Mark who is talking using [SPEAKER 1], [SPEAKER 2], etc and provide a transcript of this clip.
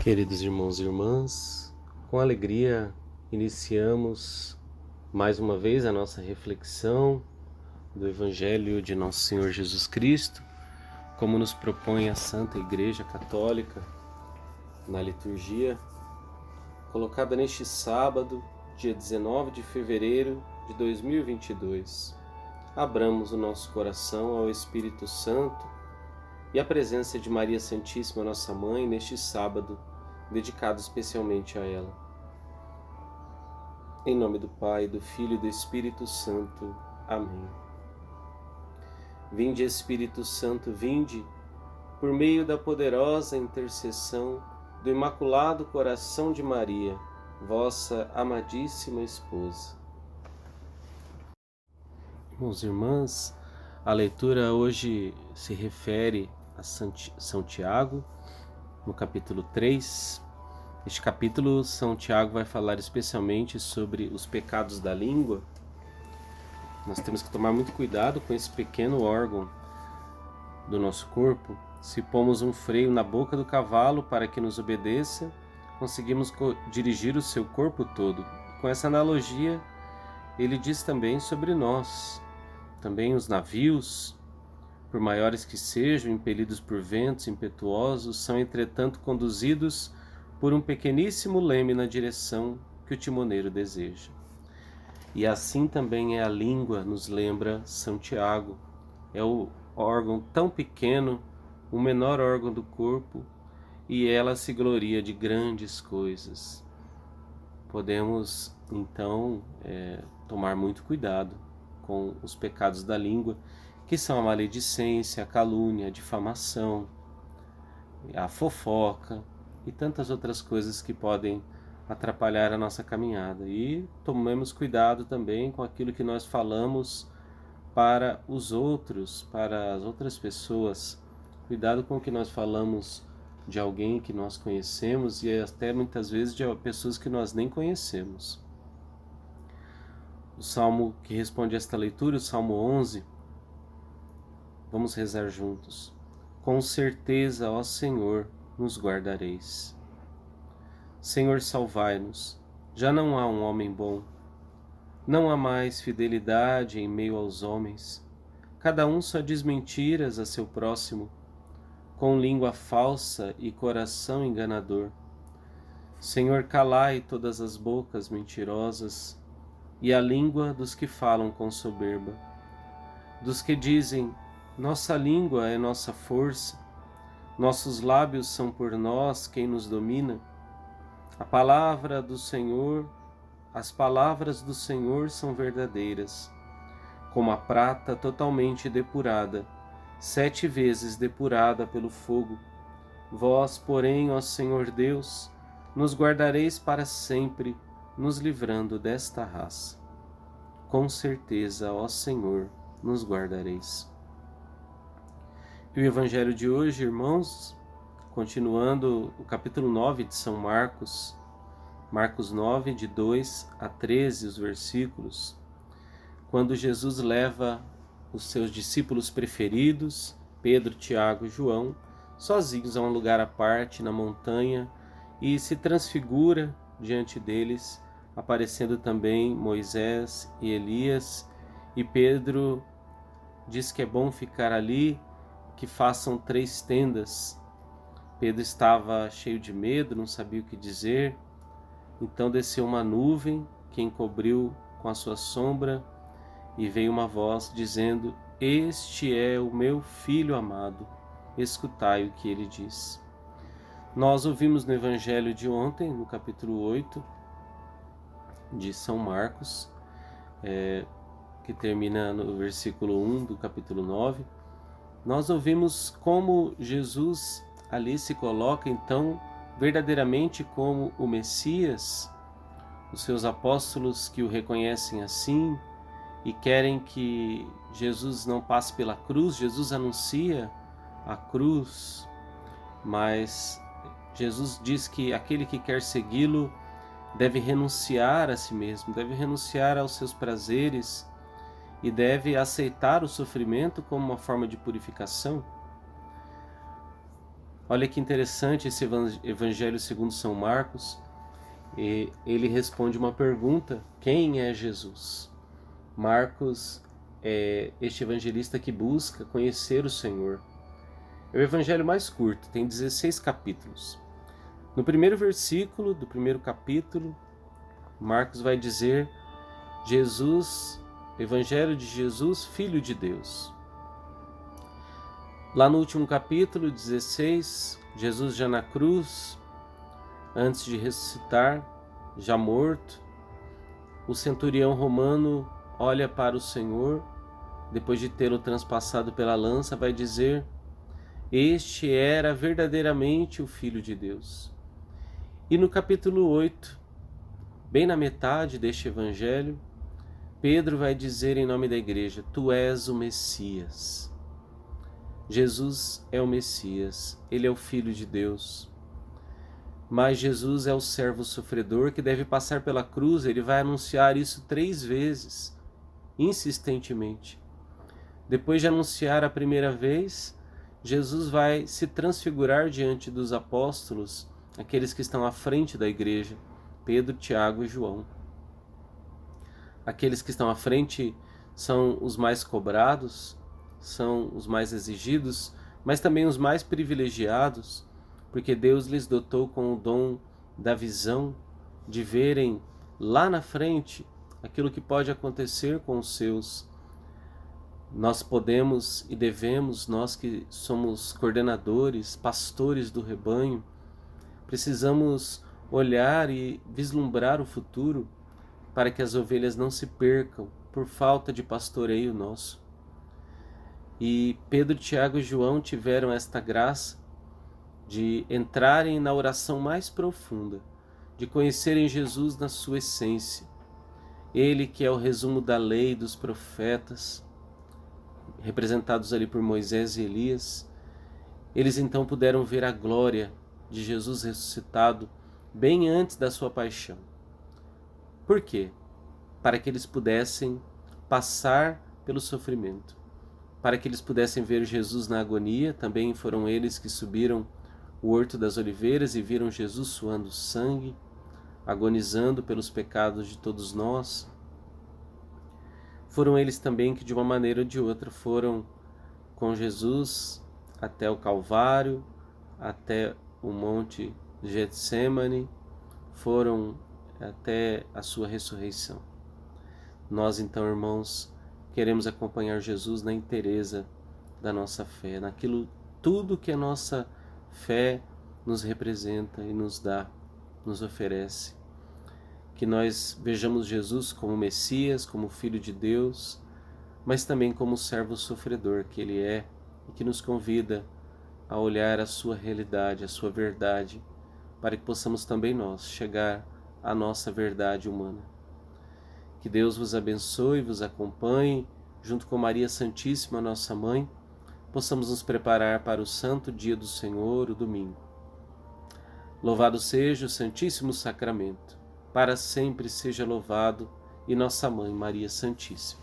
[SPEAKER 1] Queridos irmãos e irmãs, com alegria iniciamos mais uma vez a nossa reflexão do Evangelho de Nosso Senhor Jesus Cristo, como nos propõe a Santa Igreja Católica na liturgia, colocada neste sábado, dia 19 de fevereiro de 2022. Abramos o nosso coração ao Espírito Santo e à presença de Maria Santíssima, nossa Mãe, neste sábado, dedicado especialmente a ela. Em nome do Pai, do Filho e do Espírito Santo. Amém. Vinde, Espírito Santo, vinde, por meio da poderosa intercessão do Imaculado Coração de Maria, vossa amadíssima esposa. Irmãos e irmãs, a leitura hoje se refere a São Tiago, no capítulo 3. Este capítulo, São Tiago vai falar especialmente sobre os pecados da língua. Nós temos que tomar muito cuidado com esse pequeno órgão do nosso corpo. Se pomos um freio na boca do cavalo para que nos obedeça, conseguimos dirigir o seu corpo todo. Com essa analogia, ele diz também sobre nós. Também os navios, por maiores que sejam, impelidos por ventos impetuosos, são entretanto conduzidos por um pequeníssimo leme na direção que o timoneiro deseja. E assim também é a língua, nos lembra São Tiago. É o órgão tão pequeno, o menor órgão do corpo, e ela se gloria de grandes coisas. Podemos, então, tomar muito cuidado com os pecados da língua, que são a maledicência, a calúnia, a difamação, a fofoca e tantas outras coisas que podem atrapalhar a nossa caminhada. E tomemos cuidado também com aquilo que nós falamos para os outros, para as outras pessoas. Cuidado com o que nós falamos de alguém que nós conhecemos e até muitas vezes de pessoas que nós nem conhecemos. O salmo que responde a esta leitura, o Salmo 11, vamos rezar juntos. Com certeza, ó Senhor, nos guardareis. Senhor, salvai-nos. Já não há um homem bom. Não há mais fidelidade em meio aos homens. Cada um só diz mentiras a seu próximo, com língua falsa e coração enganador. Senhor, calai todas as bocas mentirosas e a língua dos que falam com soberba, dos que dizem: nossa língua é nossa força, nossos lábios são por nós quem nos domina. A palavra do Senhor, as palavras do Senhor são verdadeiras, como a prata totalmente depurada, 7 vezes depurada pelo fogo. Vós, porém, ó Senhor Deus, nos guardareis para sempre, nos livrando desta raça. Com certeza, ó Senhor, nos guardareis. E o Evangelho de hoje, irmãos, continuando o capítulo 9 de São Marcos, Marcos 9, de 2 a 13, os versículos, quando Jesus leva os seus discípulos preferidos, Pedro, Tiago e João, sozinhos a um lugar à parte na montanha e se transfigura diante deles, aparecendo também Moisés e Elias, e Pedro diz que é bom ficar ali, que façam 3 tendas. Pedro estava cheio de medo, não sabia o que dizer, então desceu uma nuvem que encobriu com a sua sombra e veio uma voz dizendo: este é o meu filho amado, escutai o que ele diz. Nós ouvimos no Evangelho de ontem, no capítulo 8 de São Marcos, que termina no versículo 1 do capítulo 9, nós ouvimos como Jesus ali se coloca então verdadeiramente como o Messias, os seus apóstolos que o reconhecem assim e querem que Jesus não passe pela cruz. Jesus anuncia a cruz, mas Jesus diz que aquele que quer segui-lo deve renunciar a si mesmo, deve renunciar aos seus prazeres e deve aceitar o sofrimento como uma forma de purificação. Olha que interessante esse Evangelho segundo São Marcos. E ele responde uma pergunta: quem é Jesus? Marcos é este evangelista que busca conhecer o Senhor. É o evangelho mais curto, tem 16 capítulos. No primeiro versículo do primeiro capítulo, Marcos vai dizer: Jesus, Evangelho de Jesus, Filho de Deus. Lá no último capítulo, 16, Jesus já na cruz, antes de ressuscitar, já morto, o centurião romano olha para o Senhor, depois de tê-lo transpassado pela lança, vai dizer: este era verdadeiramente o Filho de Deus. E no capítulo 8, bem na metade deste evangelho, Pedro vai dizer em nome da igreja: tu és o Messias. Jesus é o Messias, ele é o Filho de Deus. Mas Jesus é o servo sofredor que deve passar pela cruz. Ele vai anunciar isso 3 vezes, insistentemente. Depois de anunciar a primeira vez, Jesus vai se transfigurar diante dos apóstolos, aqueles que estão à frente da igreja, Pedro, Tiago e João. Aqueles que estão à frente são os mais cobrados, são os mais exigidos, mas também os mais privilegiados, porque Deus lhes dotou com o dom da visão, de verem lá na frente aquilo que pode acontecer com os seus. Nós podemos e devemos, nós que somos coordenadores, pastores do rebanho, precisamos olhar e vislumbrar o futuro para que as ovelhas não se percam por falta de pastoreio nosso. E Pedro, Tiago e João tiveram esta graça de entrarem na oração mais profunda, de conhecerem Jesus na sua essência. Ele que é o resumo da lei e dos profetas, representados ali por Moisés e Elias. Eles então puderam ver a glória de Jesus ressuscitado bem antes da sua paixão. Por quê? Para que eles pudessem passar pelo sofrimento, para que eles pudessem ver Jesus na agonia. Também foram eles que subiram o Horto das Oliveiras e viram Jesus suando sangue, agonizando pelos pecados de todos nós. Foram eles também que, de uma maneira ou de outra, foram com Jesus até o Calvário, até o Monte Getsêmani, foram até a sua ressurreição. Nós, então, irmãos, queremos acompanhar Jesus na inteireza da nossa fé, naquilo tudo que a nossa fé nos representa e nos dá, nos oferece. Que nós vejamos Jesus como Messias, como Filho de Deus, mas também como servo sofredor que Ele é e que nos convida a olhar a sua realidade, a sua verdade, para que possamos também nós chegar à nossa verdade humana. Que Deus vos abençoe, vos acompanhe, junto com Maria Santíssima, nossa Mãe, possamos nos preparar para o santo dia do Senhor, o domingo. Louvado seja o Santíssimo Sacramento, para sempre seja louvado, e nossa Mãe Maria Santíssima.